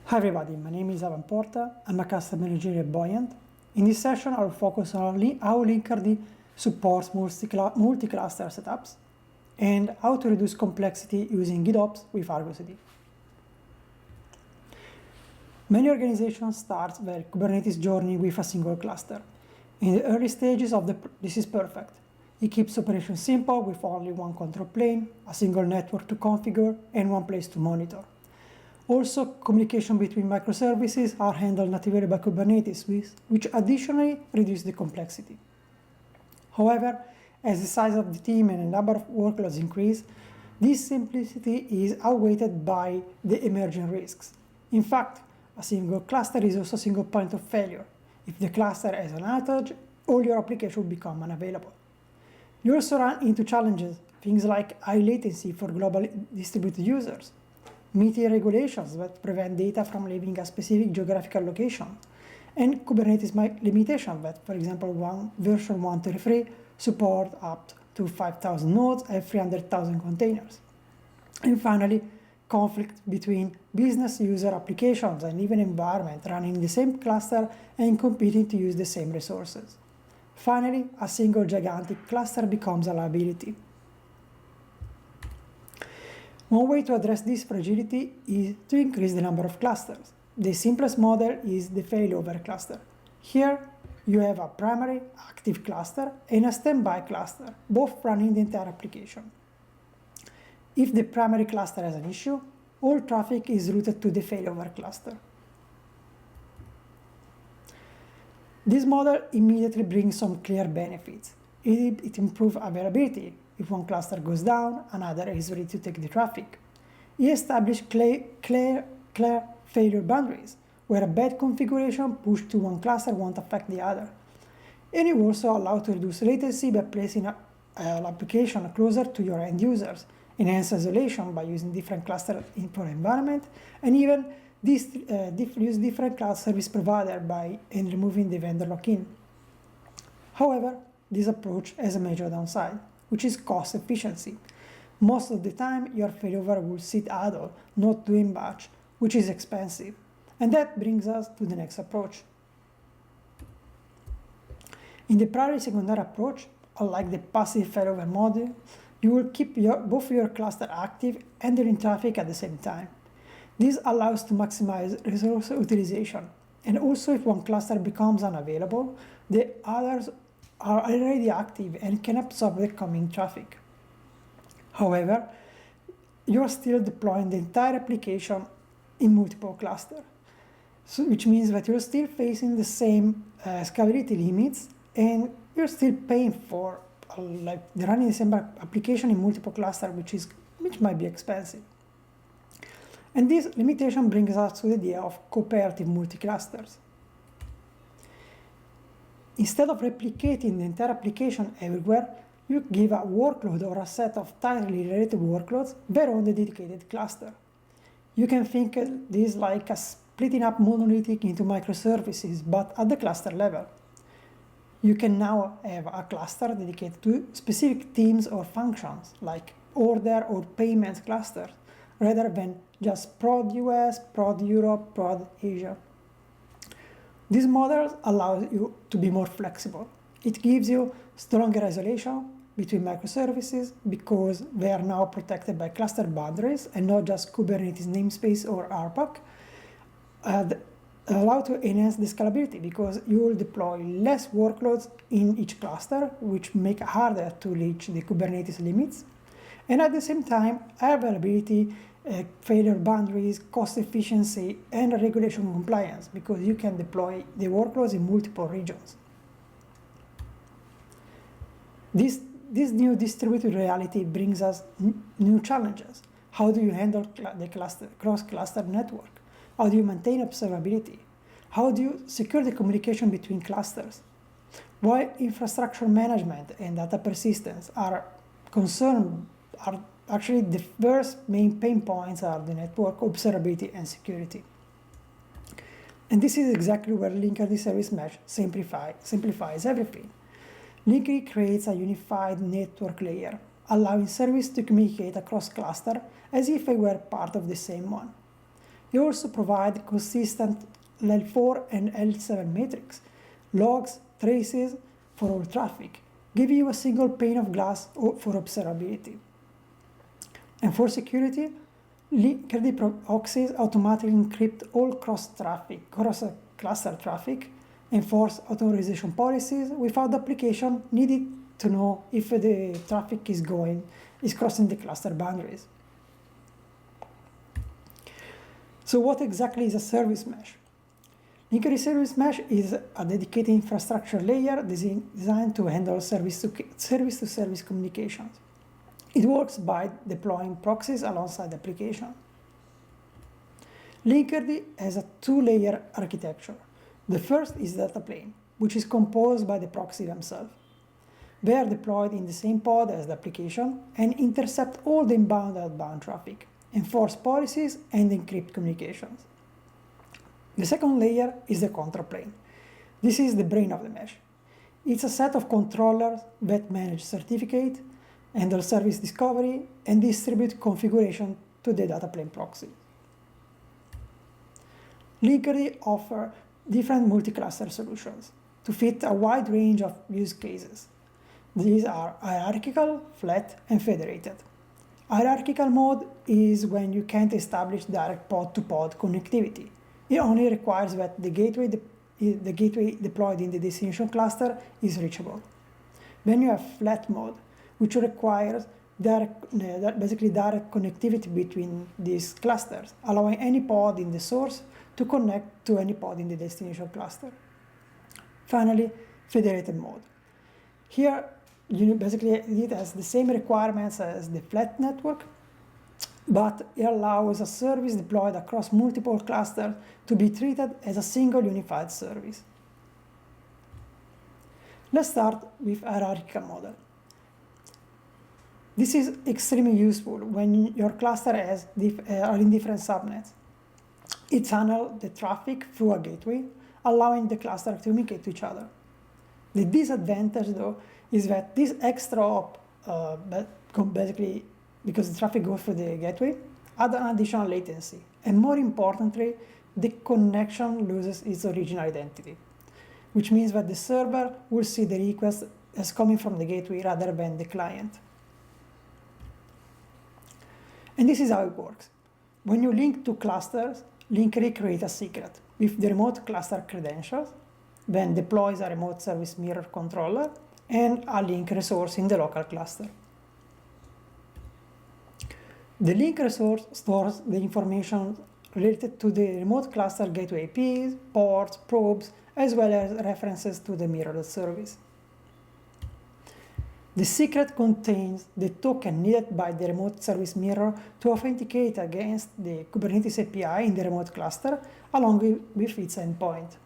Hi everybody, my name is Avan Porta. I'm a customer engineer at Buoyant. In this session, I'll focus on how Linkerd supports multi-cluster setups and how to reduce complexity using GitOps with Argo CD. Many organizations start their Kubernetes journey with a single cluster. In the early stages this is perfect. It keeps operations simple with only one control plane, a single network to configure, and one place to monitor. Also, communication between microservices are handled natively by Kubernetes, which additionally reduce the complexity. However, as the size of the team and the number of workloads increase, this simplicity is outweighed by the emerging risks. In fact, a single cluster is also a single point of failure. If the cluster has an outage, all your applications will become unavailable. You also run into challenges, things like high latency for globally distributed users, meeting regulations that prevent data from leaving a specific geographical location, and Kubernetes limitation that, for example, version 1.33 support up to 5,000 nodes and 300,000 containers. And finally, conflict between business user applications and even environment running in the same cluster and competing to use the same resources. Finally, a single gigantic cluster becomes a liability. One way to address this fragility is to increase the number of clusters. The simplest model is the failover cluster. Here, you have a primary active cluster and a standby cluster, both running the entire application. If the primary cluster has an issue, all traffic is routed to the failover cluster. This model immediately brings some clear benefits. It improves availability. If one cluster goes down, another is ready to take the traffic. It established clear failure boundaries, where a bad configuration pushed to one cluster won't affect the other. And it also allows to reduce latency by placing an application closer to your end users, enhance isolation by using different clusters for environment, and even use different cloud service provider and removing the vendor lock-in. However, this approach has a major downside, which is cost efficiency. Most of the time, your failover will sit idle, not doing much, which is expensive. And that brings us to the next approach. In the primary-secondary approach, unlike the passive failover model, you will keep both your cluster active and in traffic at the same time. This allows to maximize resource utilization. And also, if one cluster becomes unavailable, the others are already active and can absorb the coming traffic. However, you're still deploying the entire application in multiple clusters, which means that you're still facing the same scalability limits, and you're still paying for running the same application in multiple clusters, which might be expensive. And this limitation brings us to the idea of cooperative multi-clusters. Instead of replicating the entire application everywhere, you give a workload or a set of tightly related workloads their own dedicated cluster. You can think of this like a splitting up monolithic into microservices, but at the cluster level. You can now have a cluster dedicated to specific teams or functions, like order or payments clusters, rather than just prod US, prod Europe, prod Asia. This model allows you to be more flexible. It gives you stronger isolation between microservices because they are now protected by cluster boundaries and not just Kubernetes namespace or RPAC. Allow to enhance the scalability because you will deploy less workloads in each cluster, which make it harder to reach the Kubernetes limits. And at the same time, availability, failure boundaries, cost efficiency, and regulation compliance because you can deploy the workloads in multiple regions. This new distributed reality brings us new challenges. How do you handle the cross-cluster network? How do you maintain observability? How do you secure the communication between clusters? While infrastructure management and data persistence are actually the first main pain points are the network observability and security. And this is exactly where Linkerd Service Mesh simplifies everything. Linkerd creates a unified network layer, allowing services to communicate across clusters as if they were part of the same one. They also provide consistent L4 and L7 metrics, logs, traces for all traffic, give you a single pane of glass for observability. And for security, Linkerd proxies automatically encrypt all cross-cluster traffic, enforce authorization policies without the application needing to know if the traffic is crossing the cluster boundaries. So what exactly is a service mesh? Linkerd Service Mesh is a dedicated infrastructure layer designed to handle service-to-service communications. It works by deploying proxies alongside applications. Linkerd has a two-layer architecture. The first is data plane, which is composed by the proxy themselves. They are deployed in the same pod as the application and intercept all the inbound and outbound traffic, enforce policies, and encrypt communications. The second layer is the control plane. This is the brain of the mesh. It's a set of controllers that manage certificate, handle service discovery, and distribute configuration to the data plane proxy. Linkerd offers different multi-cluster solutions to fit a wide range of use cases. These are hierarchical, flat, and federated. Hierarchical mode is when you can't establish direct pod-to-pod connectivity. It only requires that the gateway deployed in the destination cluster is reachable. Then you have flat mode, which requires basically direct connectivity between these clusters, allowing any pod in the source to connect to any pod in the destination cluster. Finally, federated mode. Here, basically it has the same requirements as the flat network, but it allows a service deployed across multiple clusters to be treated as a single unified service. Let's start with hierarchical model. This is extremely useful when your cluster are in different subnets. It channels the traffic through a gateway, allowing the cluster to communicate to each other. The disadvantage, though, is that this extra hop, basically because the traffic goes through the gateway, add an additional latency. And more importantly, the connection loses its original identity, which means that the server will see the request as coming from the gateway rather than the client. And this is how it works. When you link two clusters, Linkerd creates a secret with the remote cluster credentials, then deploys a remote service mirror controller and a link resource in the local cluster. The link resource stores the information related to the remote cluster gateway IPs, ports, probes, as well as references to the mirrored service. The secret contains the token needed by the remote service mirror to authenticate against the Kubernetes API in the remote cluster, along with its endpoint.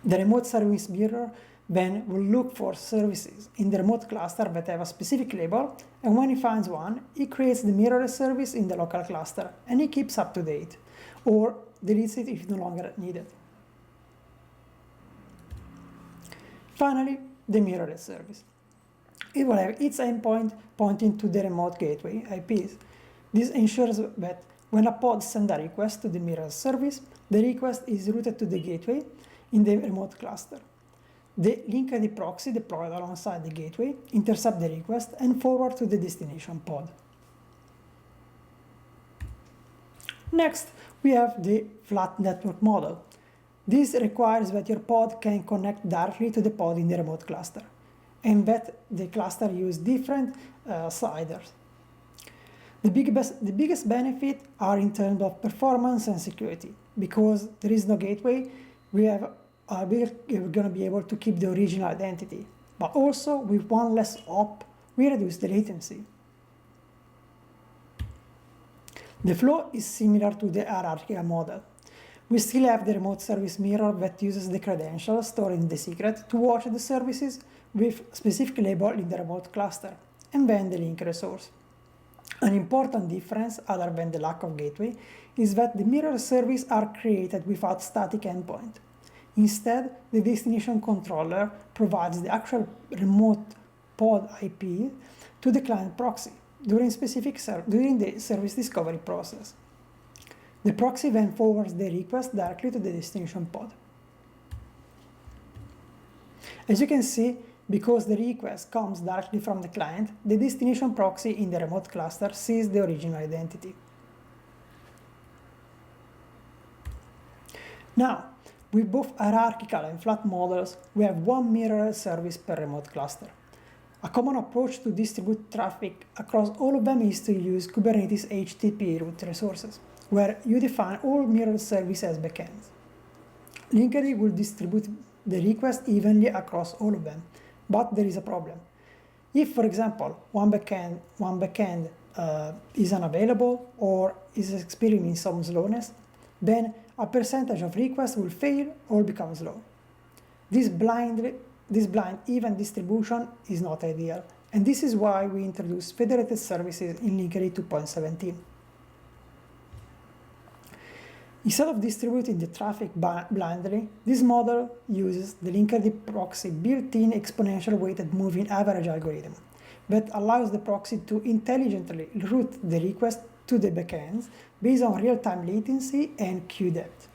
The remote service mirror then will look for services in the remote cluster that have a specific label, and when it finds one, it creates the mirrored service in the local cluster, and it keeps up to date, or deletes it if no longer needed. Finally, the mirrored service. It will have its endpoint pointing to the remote gateway IPs. This ensures that when a pod sends a request to the mirrored service, the request is routed to the gateway in the remote cluster. The Linkerd proxy deployed alongside the gateway intercepts the request and forward to the destination pod. Next, we have the flat network model. This requires that your pod can connect directly to the pod in the remote cluster, and that the cluster use different sliders. The biggest benefit are in terms of performance and security. Because there is no gateway, we're going to be able to keep the original identity. But also, with one less hop, we reduce the latency. The flow is similar to the hierarchical model. We still have the remote service mirror that uses the credentials stored in the secret to watch the services with specific label in the remote cluster, and then the link resource. An important difference, other than the lack of gateway, is that the mirror service are created without static endpoint. Instead, the destination controller provides the actual remote pod IP to the client proxy during the service discovery process. The proxy then forwards the request directly to the destination pod. As you can see, because the request comes directly from the client, the destination proxy in the remote cluster sees the original identity. Now, with both hierarchical and flat models, we have one mirror service per remote cluster. A common approach to distribute traffic across all of them is to use Kubernetes HTTP root resources, where you define all mirror services as backends. Linkerd will distribute the request evenly across all of them, but there is a problem. If, for example, one backend is unavailable or is experiencing some slowness, then a percentage of requests will fail or become slow. This blind even distribution is not ideal, and this is why we introduced federated services in Linkerd 2.17. Instead of distributing the traffic blindly, this model uses the Linkerd proxy built-in exponential weighted moving average algorithm that allows the proxy to intelligently route the request to the backends based on real-time latency and queue depth.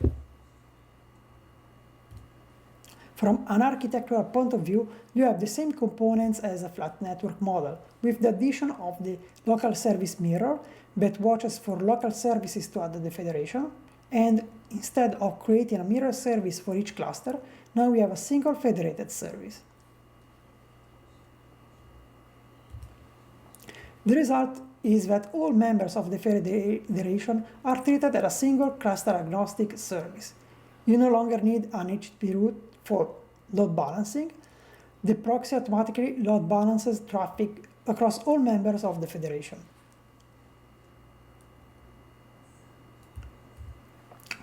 From an architectural point of view, you have the same components as a flat network model, with the addition of the local service mirror that watches for local services to add the federation, and instead of creating a mirror service for each cluster, now we have a single federated service. The result is that all members of the federation are treated as a single cluster agnostic service. You no longer need an HTTP route for load balancing. The proxy automatically load balances traffic across all members of the federation.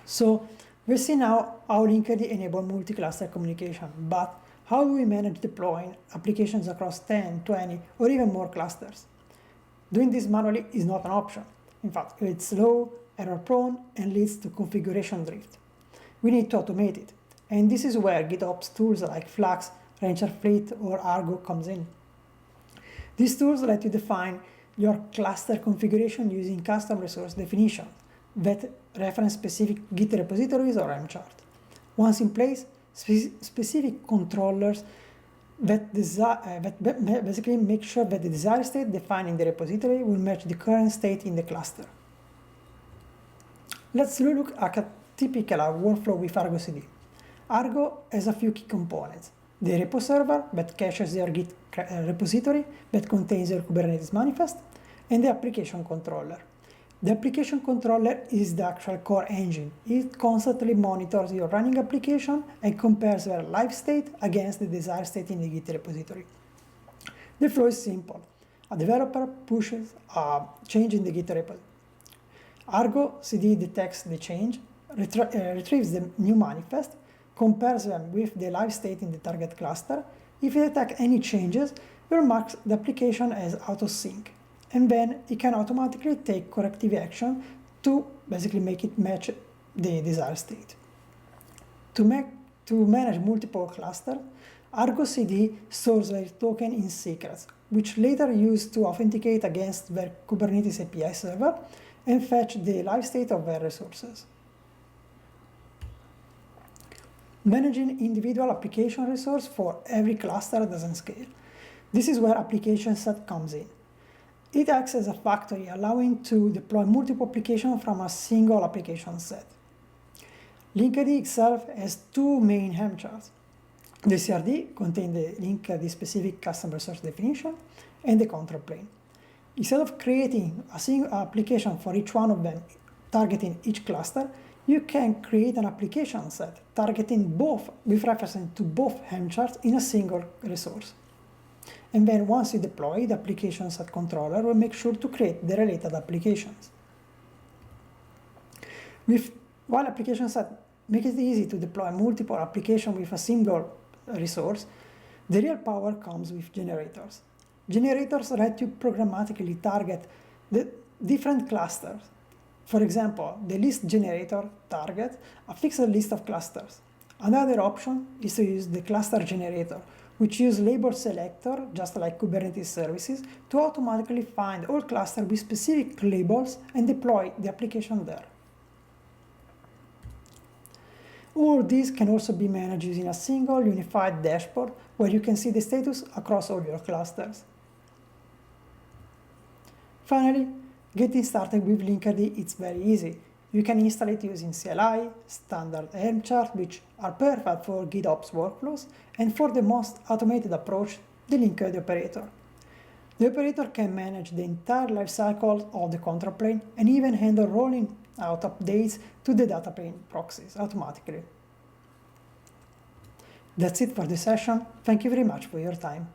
So we'll see now how Linkerd enables multi-cluster communication, but how do we manage deploying applications across 10, 20, or even more clusters? Doing this manually is not an option. In fact, it's slow, error-prone, and leads to configuration drift. We need to automate it, and this is where GitOps tools like Flux, RancherFleet, or Argo comes in. These tools let you define your cluster configuration using custom resource definitions that reference specific Git repositories or mchart. Once in place, specific controllers that basically make sure that the desired state defined in the repository will match the current state in the cluster. Let's look at a typical workflow with Argo CD. Argo has a few key components: the repo server that caches your Git repository that contains your Kubernetes manifest, and the application controller. The application controller is the actual core engine. It constantly monitors your running application and compares their live state against the desired state in the Git repository. The flow is simple. A developer pushes a change in the Git repo. Argo CD detects the change, retrieves the new manifest, compares them with the live state in the target cluster. If it detects any changes, it marks the application as out of sync, and then it can automatically take corrective action to basically make it match the desired state. To manage multiple clusters, Argo CD stores their token in secrets, which later used to authenticate against their Kubernetes API server and fetch the live state of their resources. Managing individual application resource for every cluster doesn't scale. This is where application set comes in. It acts as a factory, allowing to deploy multiple applications from a single application set. Linkerd itself has two main Helm charts. The CRD contains the Linkerd specific custom resource definition and the control plane. Instead of creating a single application for each one of them, targeting each cluster, you can create an application set targeting both with reference to both Helm charts in a single resource. And then once you deploy, the application set controller will make sure to create the related applications. While application set make it easy to deploy multiple applications with a single resource, the real power comes with generators. Generators let you programmatically target the different clusters. For example, the list generator targets a fixed list of clusters. Another option is to use the cluster generator, which use label selector, just like Kubernetes services, to automatically find all clusters with specific labels and deploy the application there. All these can also be managed using a single unified dashboard where you can see the status across all your clusters. Finally, getting started with Linkerd is very easy. You can install it using CLI, standard Helm chart, which are perfect for GitOps workflows, and for the most automated approach, the Linkerd operator. The operator can manage the entire lifecycle of the control plane and even handle rolling out updates to the data plane proxies automatically. That's it for this session. Thank you very much for your time.